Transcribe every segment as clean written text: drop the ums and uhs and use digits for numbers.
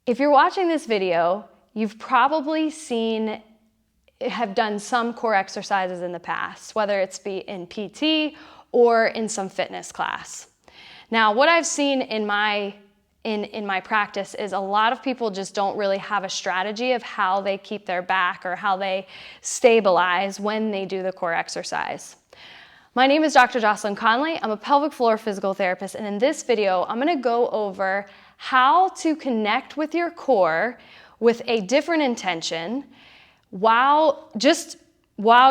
If you're watching this video, you've probably have done some core exercises in the past, whether it's be in PT or in some fitness class. Now, what I've seen in my practice is a lot of people just don't really have a strategy of how they keep their back or how they stabilize when they do the core exercise. My name is Dr. Jocelyn Conley. I'm a pelvic floor physical therapist, and in this video, I'm gonna go over how to connect with your core with a different intention while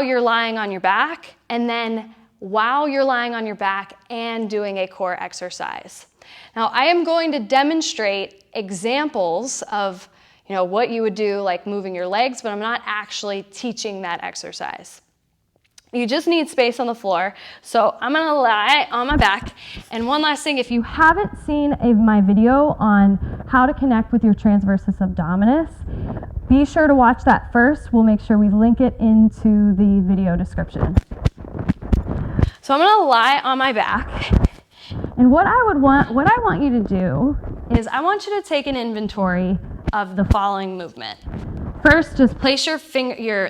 you're lying on your back, and then while you're lying on your back and doing a core exercise. Now, I am going to demonstrate examples of what you would do, like moving your legs, but I'm not actually teaching that exercise. You just need space on the floor, so I'm gonna lie on my back. And one last thing, if you haven't seen my video on how to connect with your transversus abdominis, be sure to watch that first. We'll make sure we link it into the video description. So I'm gonna lie on my back, and what I want you to do is I want you to take an inventory of the following movement. First, just place your finger,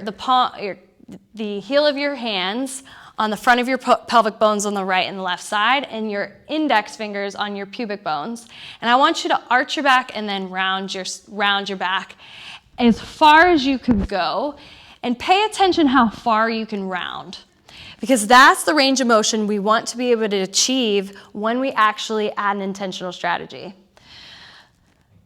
the heel of your hands on the front of your pelvic bones on the right and the left side, and your index fingers on your pubic bones. And I want you to arch your back and then round your back as far as you can go, and pay attention how far you can round, because that's the range of motion we want to be able to achieve when we actually add an intentional strategy.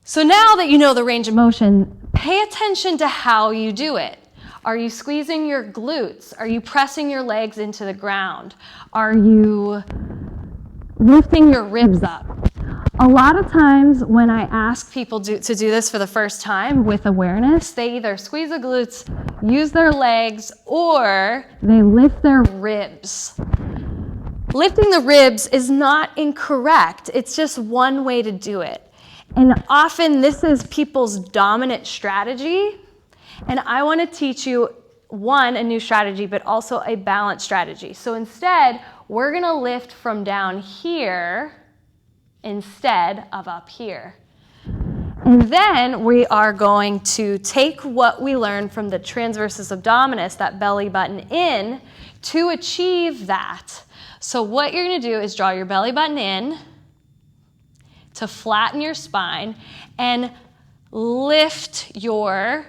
So now that you know the range of motion, pay attention to how you do it. Are you squeezing your glutes? Are you pressing your legs into the ground? Are you lifting your ribs up? A lot of times when I ask people to do this for the first time with awareness, they either squeeze the glutes, use their legs, or they lift their ribs. Lifting the ribs is not incorrect. It's just one way to do it. And often this is people's dominant strategy. And I want to teach you, one, a new strategy, but also a balanced strategy. So instead, we're going to lift from down here instead of up here. And then we are going to take what we learned from the transversus abdominis, that belly button in, to achieve that. So what you're going to do is draw your belly button in to flatten your spine and lift your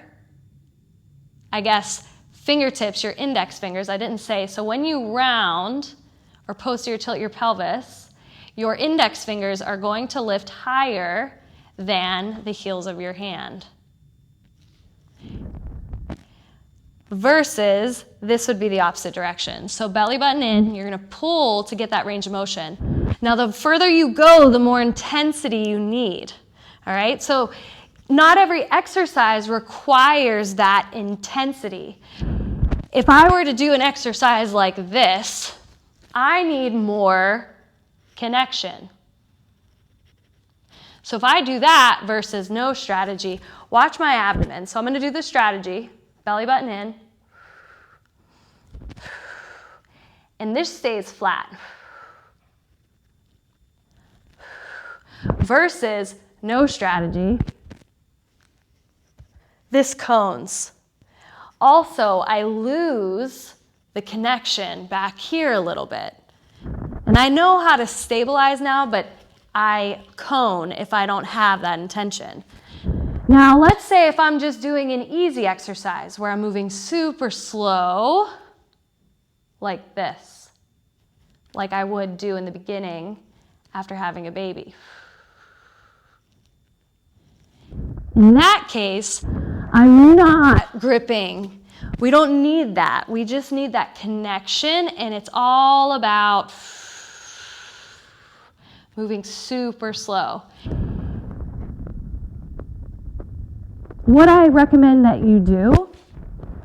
fingertips, your index fingers, I didn't say. So when you round or posterior tilt your pelvis, your index fingers are going to lift higher than the heels of your hand. Versus, this would be the opposite direction. So belly button in, you're gonna pull to get that range of motion. Now the further you go, the more intensity you need, all right? So not every exercise requires that intensity. If I were to do an exercise like this, I need more connection. So if I do that versus no strategy, watch my abdomen. So I'm going to do the strategy, belly button in, and this stays flat. Versus no strategy, this cones. Also, I lose the connection back here a little bit. And I know how to stabilize now, but I cone if I don't have that intention. Now, let's say if I'm just doing an easy exercise where I'm moving super slow, like this, like I would do in the beginning after having a baby. In that case, I'm not gripping. We don't need that. We just need that connection, and it's all about moving super slow. What I recommend that you do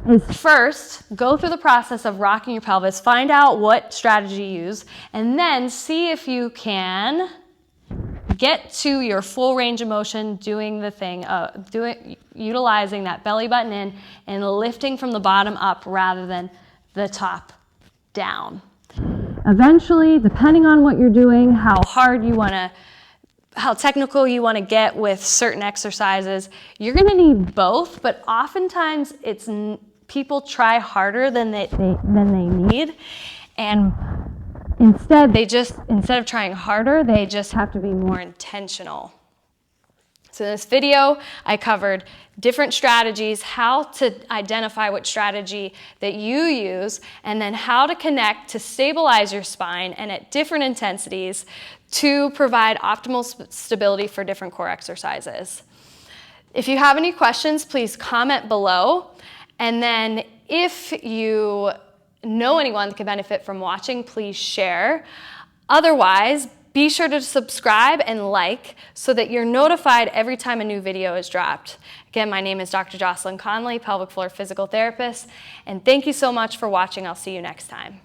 is first go through the process of rocking your pelvis, find out what strategy you use, and then see if you can get to your full range of motion doing the thing, utilizing that belly button in and lifting from the bottom up rather than the top down. Eventually, depending on what you're doing, how hard you want to how technical you want to get with certain exercises. You're going to need both, but oftentimes it's people try harder than they need, and instead of trying harder, they just have to be more intentional. So in this video, I covered different strategies, how to identify what strategy that you use, and then how to connect to stabilize your spine and at different intensities to provide optimal stability for different core exercises. If you have any questions, please comment below. And then if you know anyone that could benefit from watching, please share. Otherwise, be sure to subscribe and like so that you're notified every time a new video is dropped. Again, my name is Dr. Jocelyn Conley, pelvic floor physical therapist, and thank you so much for watching. I'll see you next time.